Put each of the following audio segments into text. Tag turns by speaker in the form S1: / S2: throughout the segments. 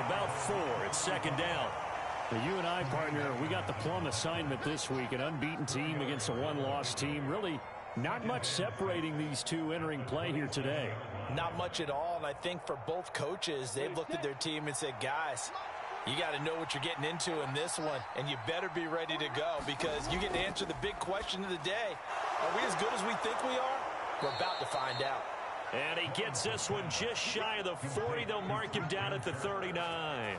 S1: about 4. It's second down.
S2: Now, you and I, partner, we got the plum assignment this week. An unbeaten team against a one-loss team. Really not much separating these two entering play here today.
S3: Not much at all, and I think for both coaches, they've looked at their team and said, guys, you got to know what you're getting into in this one, and you better be ready to go because you get to answer the big question of the day. Are we as good as we think we are? We're about to find out.
S1: And he gets this one just shy of the 40. They'll mark him down at the 39.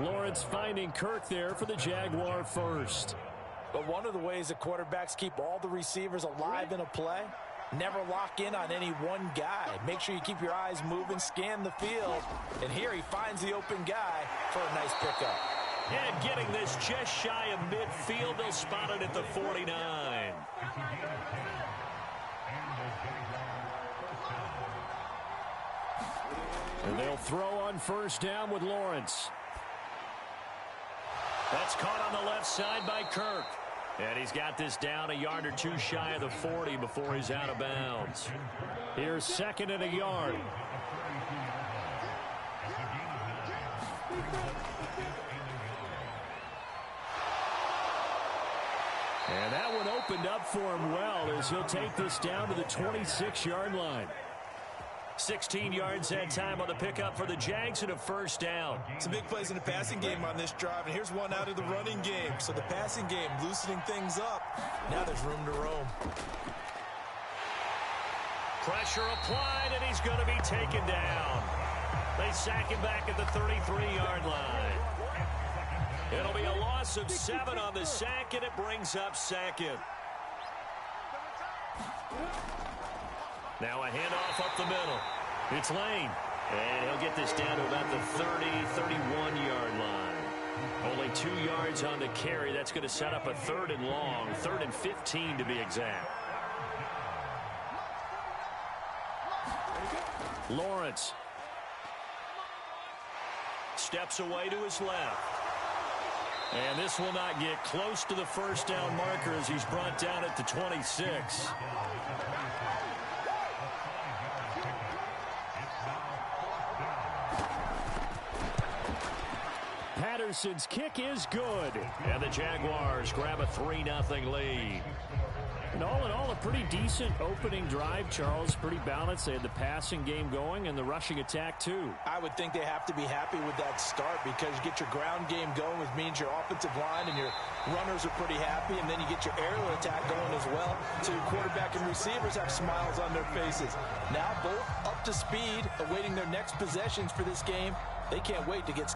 S2: Lawrence finding Kirk there for the Jaguar first.
S3: But one of the ways that quarterbacks keep all the receivers alive in a play, never lock in on any one guy. Make sure you keep your eyes moving, scan the field. And here he finds the open guy for a nice pickup.
S1: And getting this just shy of midfield, they'll spot it at the 49.
S2: And they'll throw on first down with Lawrence.
S1: That's caught on the left side by Kirk. And he's got this down a yard or 2 shy of the 40 before he's out of bounds.
S2: Here's second and a yard. And that one opened up for him well as he'll take this down to the 26-yard line.
S1: 16 yards that time on the pickup for the Jags and a first down.
S3: Some big plays in the passing game on this drive, and here's one out of the running game. So the passing game loosening things up. Now there's room to roam.
S1: Pressure applied, and he's going to be taken down. They sack him back at the 33-yard line. It'll be a loss of 7 on the sack, and it brings up second. Now a handoff up the middle. It's Lane. And he'll get this down to about the 30, 31-yard line. Only 2 yards on the carry. That's going to set up a 3rd and long. 3rd and 15 to be exact.
S2: Lawrence
S1: steps away to his left.
S2: And this will not get close to the first down marker as he's brought down at the 26. Patterson's kick is good.
S1: And the Jaguars grab a 3-0 lead.
S2: And all in all, a pretty decent opening drive, Charles. Pretty balanced. They had the passing game going and the rushing attack, too.
S3: I would think they have to be happy with that start because you get your ground game going, which means your offensive line and your runners are pretty happy, and then you get your aerial attack going as well. So your quarterback and receivers have smiles on their faces. Now both up to speed, awaiting their next possessions for this game. They can't wait to get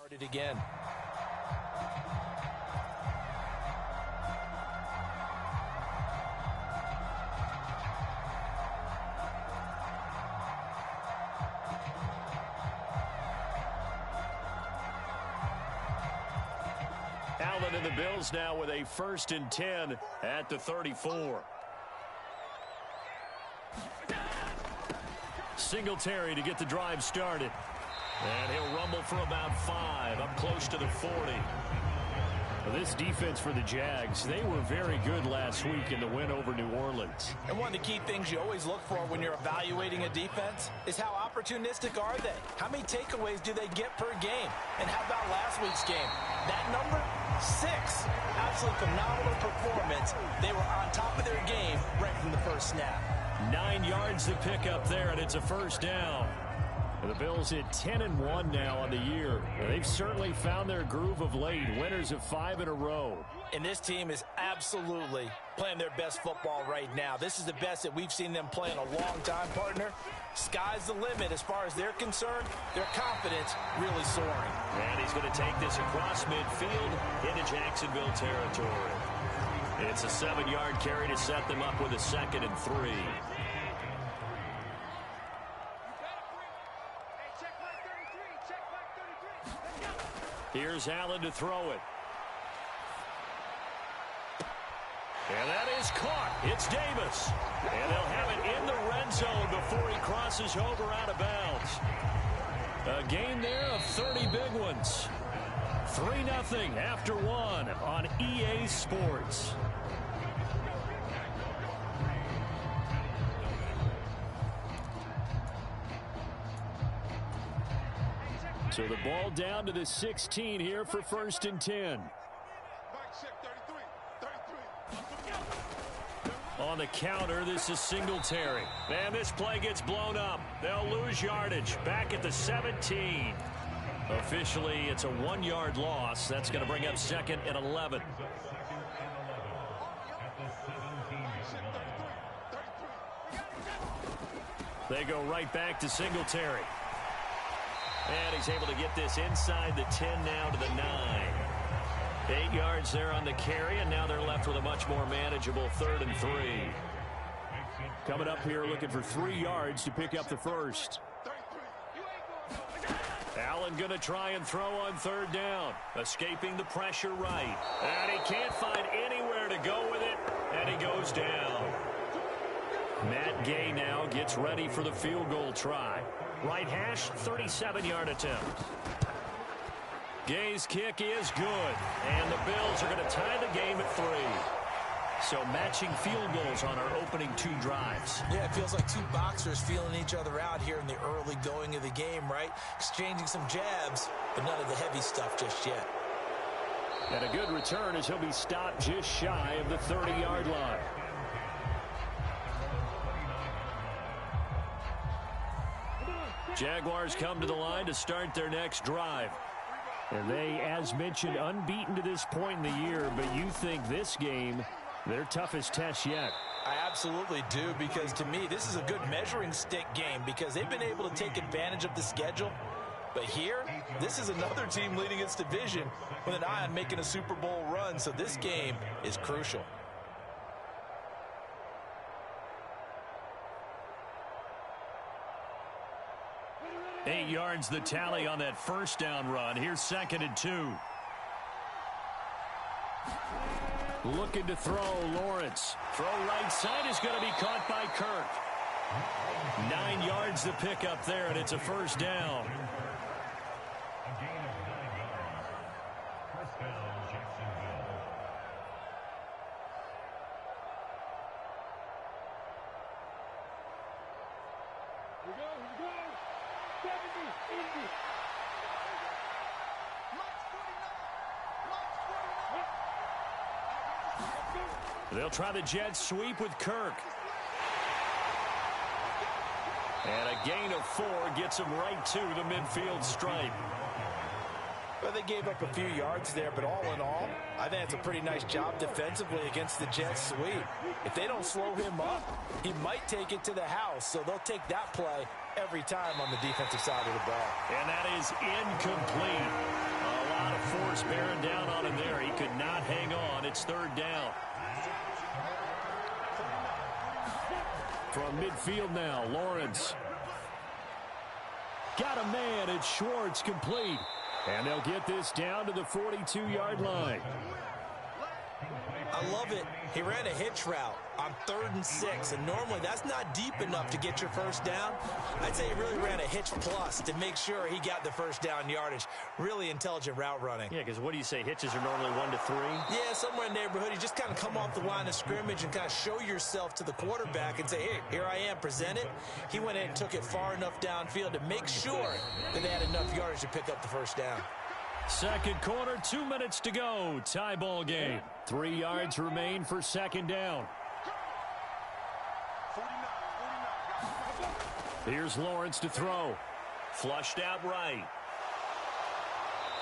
S3: started again.
S1: Allen and the Bills now with a 1st and 10 at the 34. Singletary to get the drive started. And he'll rumble for about 5, up close to the 40.
S2: This defense for the Jags, they were very good last week in the win over New Orleans.
S3: And one of the key things you always look for when you're evaluating a defense is how opportunistic are they? How many takeaways do they get per game? And how about last week's game? That number, 6. Absolutely phenomenal performance. They were on top of their game right from the first snap.
S1: 9 yards to pick up there, and it's a 1st down.
S2: And the Bills hit 10-1 now on the year. They've certainly found their groove of late. Winners of 5 in a row.
S3: And this team is absolutely playing their best football right now. This is the best that we've seen them play in a long time, partner. Sky's the limit as far as they're concerned. Their confidence really soaring.
S1: And he's going to take this across midfield into Jacksonville territory. It's a 7-yard carry to set them up with a 2nd and 3. Here's Allen to throw it. And that is caught. It's Davis. And they'll have it in the red zone before he crosses over out of bounds. A gain there of 30 big ones. 3-0 after 1 on EA Sports.
S2: So the ball down to the 16 here for 1st and 10.
S1: On the counter, this is Singletary. And this play gets blown up. They'll lose yardage. Back at the 17. Officially, it's a 1-yard loss. That's going to bring up 2nd and 11. They go right back to Singletary. And he's able to get this inside the 10 now to the 9. 8 yards there on the carry, and now they're left with a much more manageable 3rd and 3.
S2: Coming up here looking for 3 yards to pick up the 1st.
S1: Allen going to try and throw on 3rd down. Escaping the pressure right. And he can't find anywhere to go with it, and he goes down. Matt Gay now gets ready for the field goal try. Right hash, 37-yard attempt. Gay's kick is good, and the Bills are going to tie the game at 3. So matching field goals on our opening 2 drives.
S3: Yeah, it feels like 2 boxers feeling each other out here in the early going of the game, right? Exchanging some jabs, but none of the heavy stuff just yet.
S2: And a good return as he'll be stopped just shy of the 30-yard line.
S1: Jaguars come to the line to start their next drive.
S2: And they, as mentioned, unbeaten to this point in the year, but you think this game, their toughest test yet.
S3: I absolutely do, because to me, this is a good measuring stick game because they've been able to take advantage of the schedule. But here, this is another team leading its division with an eye on making a Super Bowl run, so this game is crucial.
S1: Eight yards the tally on that 1st down run. Here's 2nd and 2.
S2: Looking to throw, Lawrence.
S1: Throw right side is going to be caught by Kirk. 9 yards to pick up there, and it's a 1st down. They'll try the jet sweep with Kirk. And a gain of 4 gets him right to the midfield stripe.
S3: Well, they gave up a few yards there, but all in all, I think it's a pretty nice job defensively against the jet sweep. If they don't slow him up, he might take it to the house, so they'll take that play every time on the defensive side of the ball.
S1: And that is incomplete. force bearing down on him there. He could not hang on. It's third down.
S2: From midfield now, Lawrence. Got a man. It's Schwartz, complete. And they'll get this down to the 42-yard line.
S3: I love it. He ran a hitch route on 3rd and 6, and normally that's not deep enough to get your first down. I'd say he really ran a hitch plus to make sure he got the first down yardage. Really intelligent route running.
S1: Yeah, because what do you say? Hitches are normally 1 to 3?
S3: Yeah, somewhere in the neighborhood. You just kind of come off the line of scrimmage and kind of show yourself to the quarterback and say, hey, here I am, present it. He went in and took it far enough downfield to make sure that they had enough yardage to pick up the first down.
S2: Second quarter, 2 minutes to go. Tie ball game. 3 yards remain for second down. Here's Lawrence to throw.
S1: Flushed out right.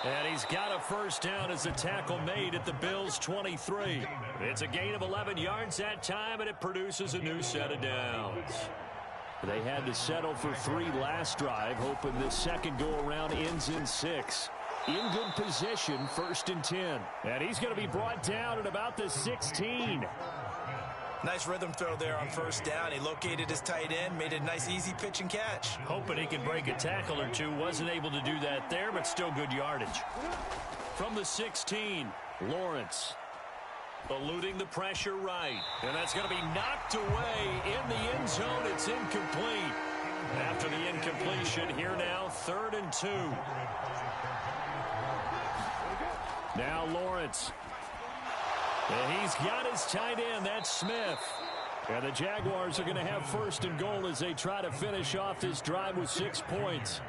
S2: And he's got a first down as a tackle made at the Bills' 23.
S1: It's a gain of 11 yards that time, and it produces a new set of downs.
S2: They had to settle for 3 last drive, hoping this second go-around ends in 6. In good position, 1st and 10. And he's going to be brought down at about the 16.
S3: Nice rhythm throw there on first down. He located his tight end, made a nice easy pitch and catch.
S1: Hoping he could break a tackle or two. Wasn't able to do that there, but still good yardage.
S2: From the 16, Lawrence.
S1: Eluding the pressure right. And that's going to be knocked away in the end zone. It's incomplete. After the incompletion, here now, 3rd and 2.
S2: Now Lawrence. And he's got his tight end. That's Smith. And the Jaguars are going to have 1st and goal as they try to finish off this drive with 6 points.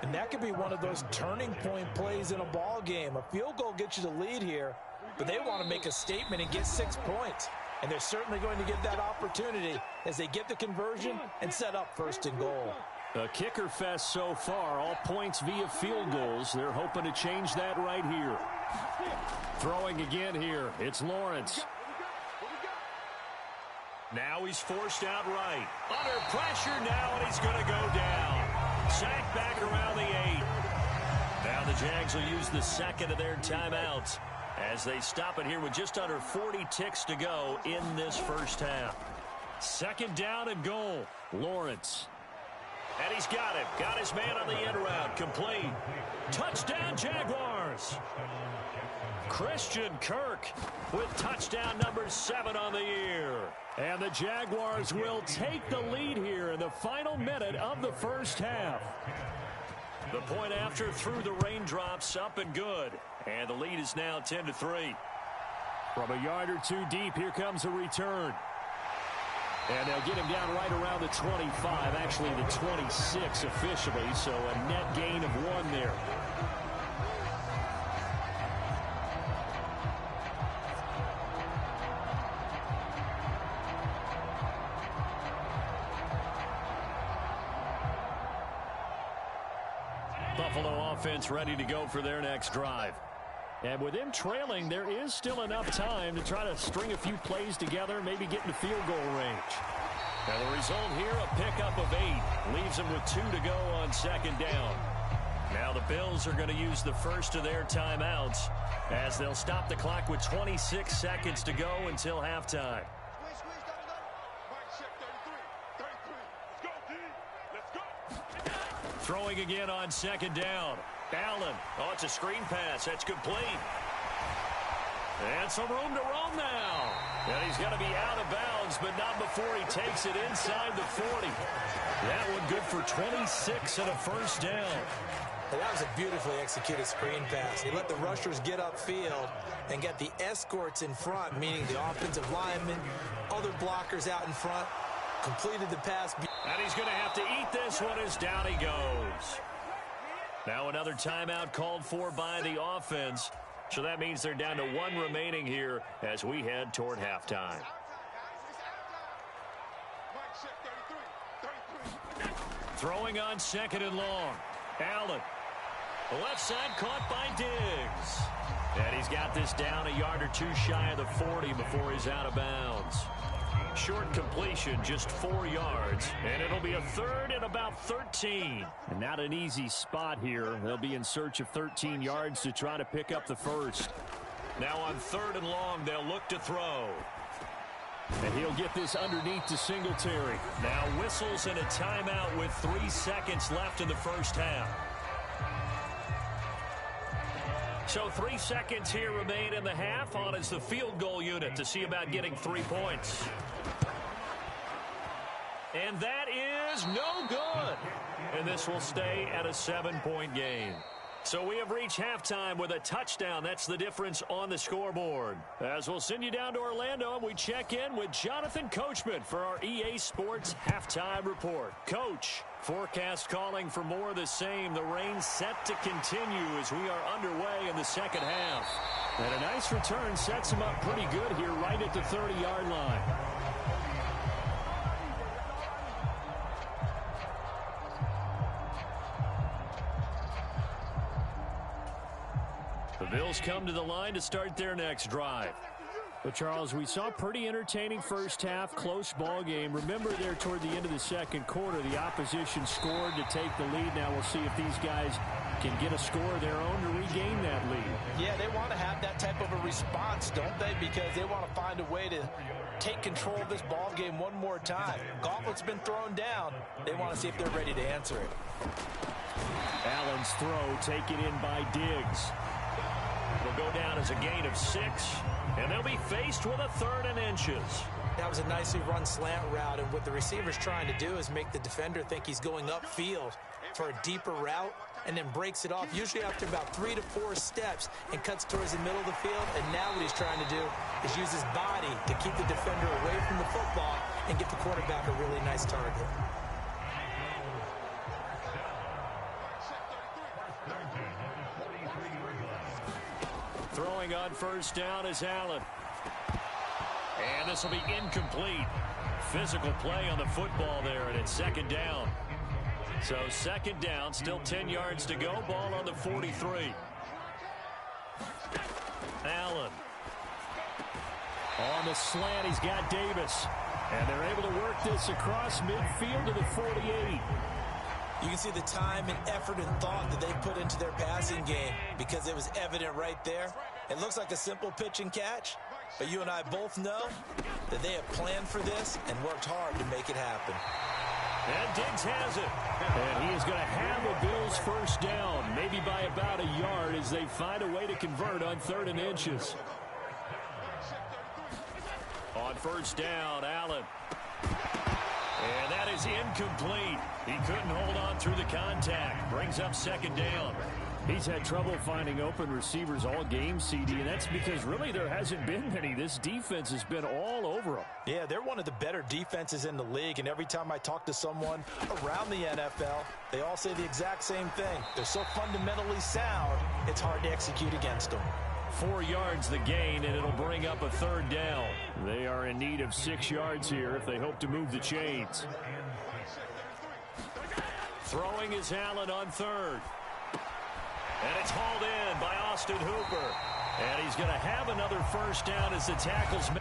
S3: And that could be one of those turning point plays in a ball game. A field goal gets you the lead here, but they want to make a statement and get 6 points. And they're certainly going to get that opportunity as they get the conversion and set up 1st and goal.
S2: A kicker fest so far. All points via field goals. They're hoping to change that right here. Throwing again here. It's Lawrence.
S1: Now he's forced out right. Under pressure now, and he's going to go down. Sacked back around the 8. Now the Jags will use the second of their timeouts as they stop it here with just under 40 ticks to go in this first half.
S2: 2nd down and goal. Lawrence.
S1: And he's got it. Got his man on the end route. Complete. Touchdown, Jaguars. Christian Kirk with touchdown number 7 on the year.
S2: And the Jaguars will take the lead here in the final minute of the first half.
S1: The point after through the raindrops, up and good. And the lead is now 10-3.
S2: From a yard or 2 deep, here comes a return. And they'll get him down right around the 25, actually the 26 officially, so a net gain of 1 there.
S1: Buffalo offense ready to go for their next drive.
S2: And with them trailing, there is still enough time to try to string a few plays together, maybe get into field goal range.
S1: And the result here, a pickup of 8. Leaves them with 2 to go on 2nd down. Now the Bills are going to use the first of their timeouts as they'll stop the clock with 26 seconds to go until halftime. Throwing again on 2nd down. Allen. Oh, it's a screen pass. That's complete. And some room to roam now. And he's going to be out of bounds, but not before he takes it inside the 40. That one good for 26 and a first down.
S3: And that was a beautifully executed screen pass. He let the rushers get upfield and get the escorts in front, meaning the offensive linemen, other blockers out in front, completed the pass.
S1: And he's going to have to eat this one as down he goes. Now another timeout called for by the offense. So that means they're down to 1 remaining here as we head toward halftime. Throwing on 2nd and long. Allen. The left side caught by Diggs. And he's got this down a yard or 2 shy of the 40 before he's out of bounds. Short completion, just 4 yards, and it'll be a third and about 13.
S2: And not an easy spot here. They'll be in search of 13 yards to try to pick up the first.
S1: Now on 3rd and long, they'll look to throw.
S2: And he'll get this underneath to Singletary.
S1: Now whistles and a timeout with 3 seconds left in the first half. So 3 seconds here remain in the half. On is the field goal unit to see about getting 3 points. And that is no good. And this will stay at a 7-point game. So we have reached halftime with a touchdown. That's the difference on the scoreboard. As we'll send you down to Orlando, and we check in with Jonathan Coachman for our EA Sports Halftime Report. Coach, forecast calling for more of the same. The rain set to continue as we are underway in the second half.
S2: And a nice return sets him up pretty good here right at the 30-yard line.
S1: The Bills come to the line to start their next drive.
S2: But, Charles, we saw pretty entertaining first half, close ball game. Remember there toward the end of the second quarter, the opposition scored to take the lead. Now we'll see if these guys can get a score of their own to regain that lead.
S3: Yeah, they want to have that type of a response, don't they? Because they want to find a way to take control of this ball game one more time. Gauntlet's been thrown down. They want to see if they're ready to answer it.
S2: Allen's throw taken in by Diggs.
S1: Will go down as a gain of 6, and they'll be faced with a 3rd and inches.
S3: That was a nicely run slant route, and what the receiver's trying to do is make the defender think he's going upfield for a deeper route, and then breaks it off, usually after about 3 to 4 steps, and cuts towards the middle of the field. And now what he's trying to do is use his body to keep the defender away from the football and get the quarterback a really nice target.
S1: Throwing on first down is Allen. And this will be incomplete. Physical play on the football there, and it's 2nd down. So 2nd down, still 10 yards to go. Ball on the 43. Allen.
S2: On the slant, he's got Davis. And they're able to work this across midfield to the 48.
S3: You can see the time and effort and thought that they put into their passing game because it was evident right there. It looks like a simple pitch and catch, but you and I both know that they have planned for this and worked hard to make it happen.
S1: And Diggs has it.
S2: And he is going to have a Bills first down, maybe by about a yard as they find a way to convert on 3rd and inches.
S1: On first down, Allen. And that is incomplete. He couldn't hold on through the contact. Brings up 2nd down.
S2: He's had trouble finding open receivers all game, CD, and that's because really there hasn't been many. This defense has been all over them.
S3: Yeah, they're one of the better defenses in the league, and every time I talk to someone around the NFL, they all say the exact same thing. They're so fundamentally sound, it's hard to execute against them.
S1: 4 yards the gain, and it'll bring up a 3rd down.
S2: They are in need of 6 yards here if they hope to move the chains.
S1: Throwing is Allen on 3rd. And it's hauled in by Austin Hooper. And he's going to have another first down as the tackles.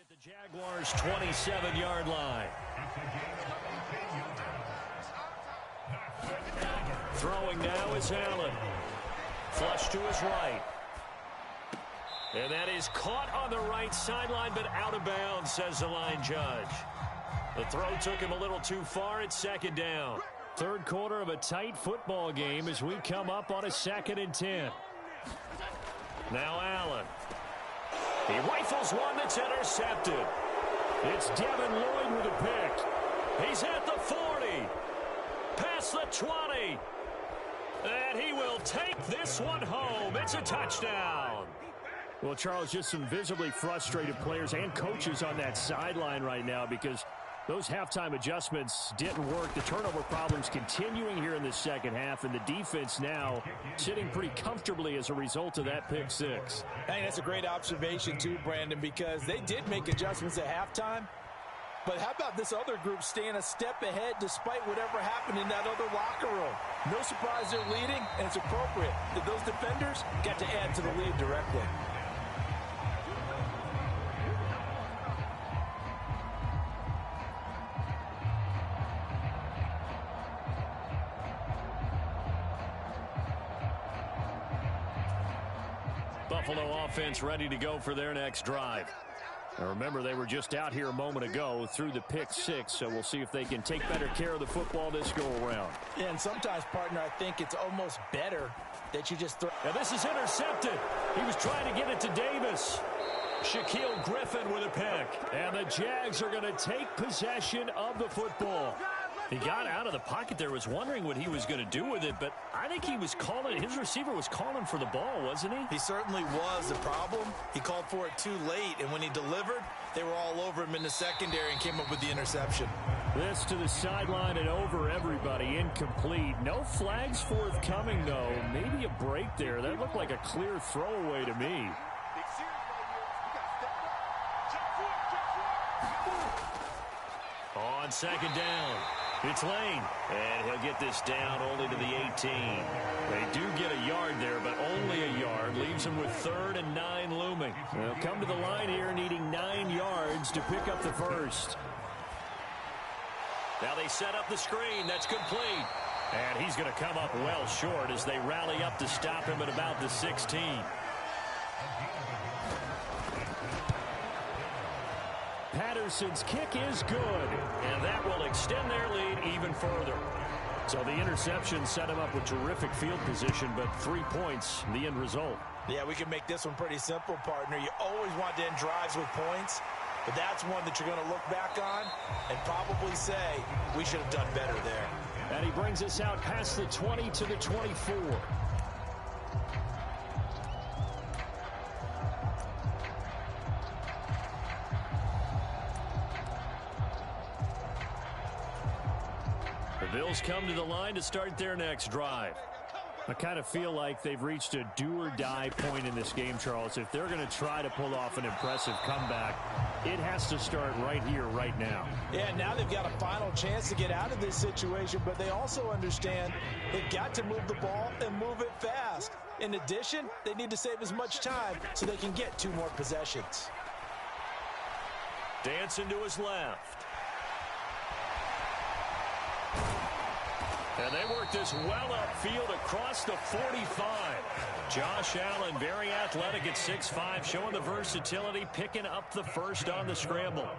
S2: at the Jaguars' 27-yard line. Throwing now is Allen. Flush to his right. And that is caught on the right sideline, but out of bounds, says the line judge. The throw took him a little too far. It's second down. Third quarter of a tight football game as we come up on a 2nd and 10. Now Allen. He rifles one that's intercepted. It's Devin Lloyd with a pick. He's at the 40. Past the 20. And he will take this one home. It's a touchdown. Well, Charles, just some visibly frustrated players and coaches on that sideline right now because those halftime adjustments didn't work. The turnover problems continuing here in the second half, and the defense now sitting pretty comfortably as a result of that pick six.
S3: Hey, that's a great observation too, Brandon, because they did make adjustments at halftime. But how about this other group staying a step ahead despite whatever happened in that other locker room? No surprise they're leading, and it's appropriate that those defenders got to add to the lead directly.
S2: Buffalo offense ready to go for their next drive. Now remember, they were just out here a moment ago through the pick six, so we'll see if they can take better care of the football this go-around.
S3: Yeah, and sometimes, partner, I think it's almost better that you just throw.
S2: Now this is intercepted. He was trying to get it to Davis. Shaquille Griffin with a pick. And the Jags are going to take possession of the football. He got out of the pocket there, was wondering what he was going to do with it, but I think he was calling, his receiver was calling for the ball, wasn't he?
S3: He certainly was. The problem, he called for it too late, and when he delivered, they were all over him in the secondary and came up with the interception.
S2: This to the sideline and over everybody, incomplete. No flags forthcoming, though. Maybe a break there. That looked like a clear throwaway to me. On second down, it's Lane, and he'll get this down only to the 18. They do get a yard there, but only a yard. Leaves them with 3rd and 9 looming. They'll come to the line here needing 9 yards to pick up the first. Now they set up the screen. That's complete. And he's going to come up well short as they rally up to stop him at about the 16. Patterson's kick is good, and that will extend their lead even further. So the interception set him up with terrific field position, but 3 points, the end result.
S3: Yeah, we can make this one pretty simple, partner. You always want to end drives with points, but that's one that you're going to look back on and probably say, we should have done better there.
S2: And he brings us out past the 20 to the 24. The Bills come to the line to start their next drive. I kind of feel like they've reached a do-or-die point in this game, Charles. If they're going to try to pull off an impressive comeback, it has to start right here, right now.
S3: Yeah, now they've got a final chance to get out of this situation, but they also understand they've got to move the ball and move it fast. In addition, they need to save as much time so they can get 2 more possessions.
S2: Dancing to his left. And they work this well upfield across the 45. Josh Allen, very athletic at 6'5", showing the versatility, picking up the first on the scramble.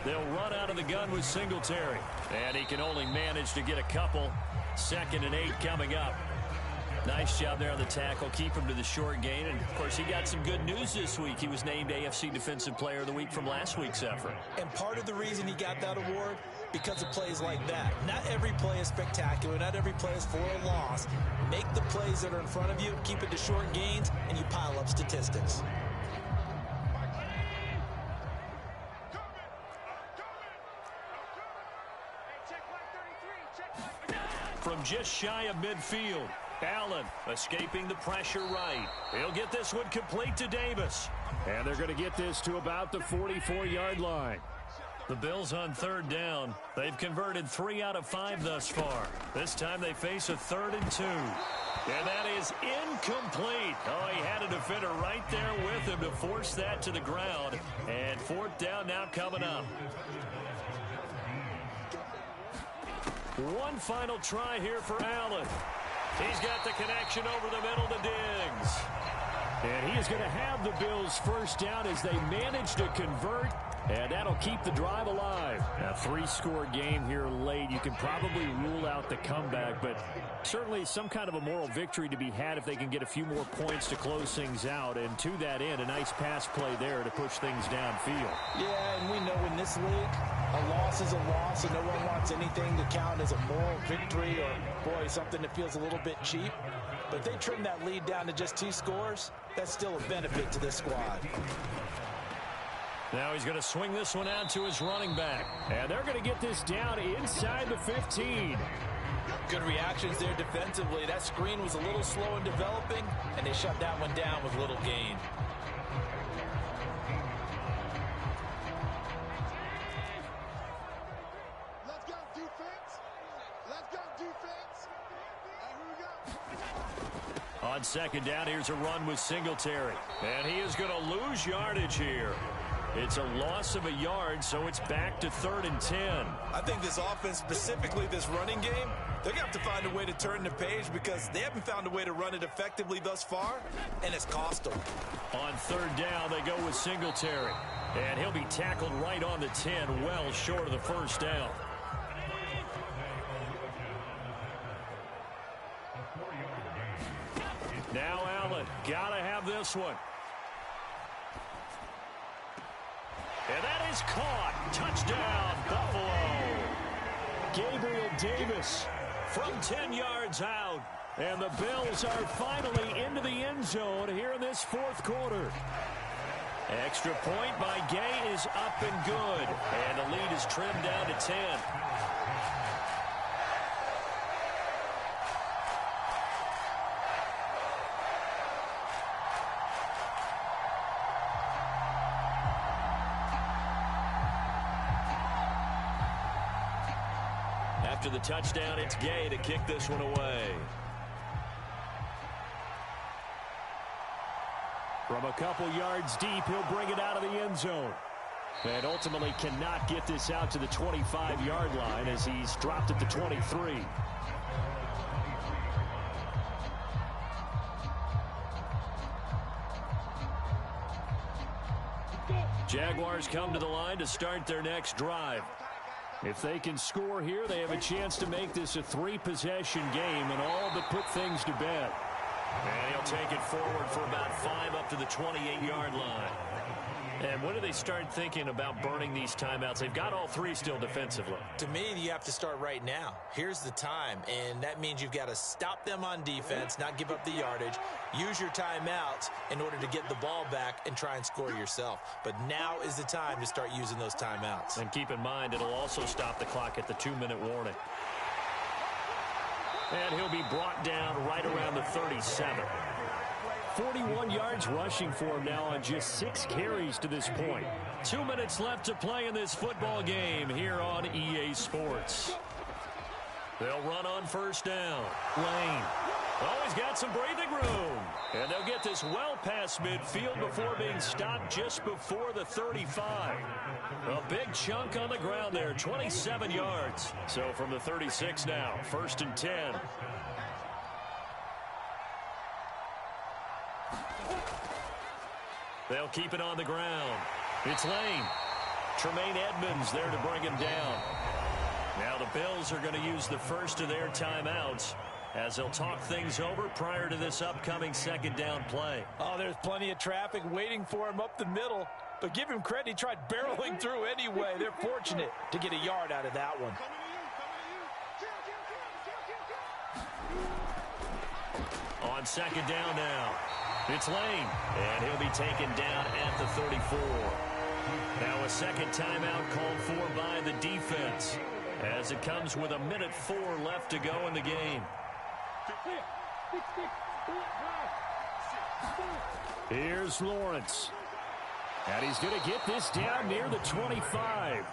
S2: They'll run out of the gun with Singletary. And he can only manage to get a couple. 2nd and 8 coming up. Nice job there on the tackle. Keep him to the short gain. And, of course, he got some good news this week. He was named AFC Defensive Player of the Week from last week's effort.
S3: And part of the reason he got that award, because of plays like that. Not every play is spectacular. Not every play is for a loss. Make the plays that are in front of you, keep it to short gains, and you pile up statistics.
S2: From just shy of midfield, Allen escaping the pressure right. He'll get this one complete to Davis. And they're going to get this to about the 44-yard line. The Bills on third down. They've converted 3 out of 5 thus far. This time they face a 3rd and 2. And that is incomplete. Oh, he had a defender right there with him to force that to the ground. And 4th down now coming up. One final try here for Allen. He's got the connection over the middle to Diggs. And he is going to have the Bills first down as they manage to convert. And that'll keep the drive alive. A 3-score game here late. You can probably rule out the comeback, but certainly some kind of a moral victory to be had if they can get a few more points to close things out. And to that end, a nice pass play there to push things downfield.
S3: Yeah, and we know in this league, a loss is a loss, and no one wants anything to count as a moral victory or, boy, something that feels a little bit cheap. But if they trim that lead down to just 2 scores, that's still a benefit to this squad.
S2: Now he's going to swing this one out to his running back. And they're going to get this down inside the 15.
S3: Good reactions there defensively. That screen was a little slow in developing, and they shut that one down with little gain.
S4: Let's go defense. Let's go defense. And here we go.
S2: On 2nd down, here's a run with Singletary. And he is going to lose yardage here. It's a loss of a yard, so it's back to 3rd and 10.
S3: I think this offense, specifically this running game, they're going to have to find a way to turn the page because they haven't found a way to run it effectively thus far, and it's cost them.
S2: On 3rd down, they go with Singletary. And he'll be tackled right on the 10, well short of the first down. Now Allen, got to have this one. And that is caught. Touchdown, Buffalo. Gabriel Davis from 10 yards out. And the Bills are finally into the end zone here in this 4th quarter. Extra point by Gay is up and good. And the lead is trimmed down to 10. After the touchdown, it's Gay to kick this one away. From a couple yards deep, he'll bring it out of the end zone. And ultimately cannot get this out to the 25-yard line as he's dropped at the 23. Jaguars come to the line to start their next drive. If they can score here, they have a chance to make this a 3-possession game and all but put things to bed. And he'll take it forward for about 5 up to the 28-yard line. And when do they start thinking about burning these timeouts? They've got all 3 still defensively.
S3: To me, you have to start right now. Here's the time, and that means you've got to stop them on defense, not give up the yardage, use your timeouts in order to get the ball back and try and score yourself. But now is the time to start using those timeouts.
S2: And keep in mind, it'll also stop the clock at the 2-minute warning. And he'll be brought down right around the 37. 41 yards rushing for him now on just 6 carries to this point. 2 minutes left to play in this football game here on EA Sports. They'll run on 1st down. Lane. Oh, he's got some breathing room. And they'll get this well past midfield before being stopped just before the 35. A big chunk on the ground there, 27 yards. So from the 36 now, 1st and 10. They'll keep it on the ground. It's Lane. Tremaine Edmonds there to bring him down. Now the Bills are going to use the first of their timeouts as they'll talk things over prior to this upcoming 2nd down play.
S3: Oh, there's plenty of traffic waiting for him up the middle. But give him credit, he tried barreling through anyway. They're fortunate to get a yard out of that one.
S2: On 2nd down now. It's Lane, and he'll be taken down at the 34. Now a 2nd timeout called for by the defense as it comes with 1:04 left to go in the game. Here's Lawrence. And he's going to get this down near the 25.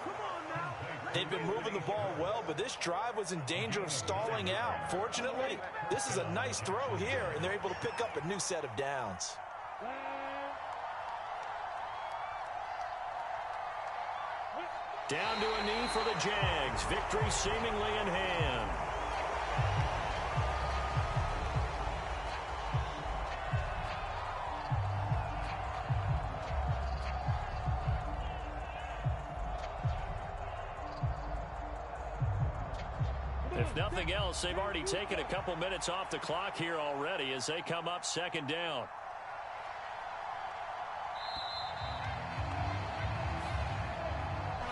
S3: They've been moving the ball well, but this drive was in danger of stalling out. Fortunately, this is a nice throw here, and they're able to pick up a new set of downs.
S2: Down to a knee for the Jags. Victory seemingly in hand. If nothing else, they've already taken a couple minutes off the clock here already as they come up second down.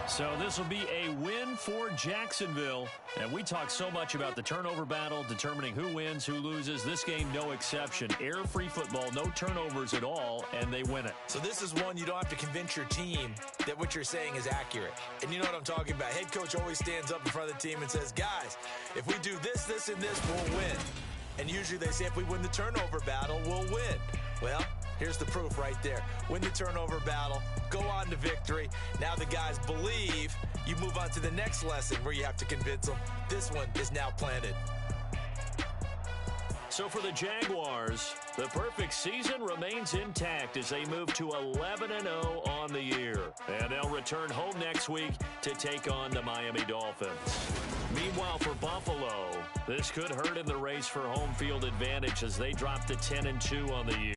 S2: So this will be a win for Jacksonville. And we talk so much about the turnover battle, determining who wins, who loses. This game, no exception. Error-free football, no turnovers at all, and they win it.
S3: So this is one you don't have to convince your team that what you're saying is accurate. And you know what I'm talking about. Head coach always stands up in front of the team and says, guys, if we do this, this, and this, we'll win. And usually they say if we win the turnover battle, we'll win. Well, here's the proof right there. Win the turnover battle, go on to victory. Now the guys believe. You move on to the next lesson where you have to convince them. This one is now planted.
S2: So for the Jaguars, the perfect season remains intact as they move to 11-0 on the year. And they'll return home next week to take on the Miami Dolphins. Meanwhile, for Buffalo, this could hurt in the race for home field advantage as they drop to 10-2 on the year.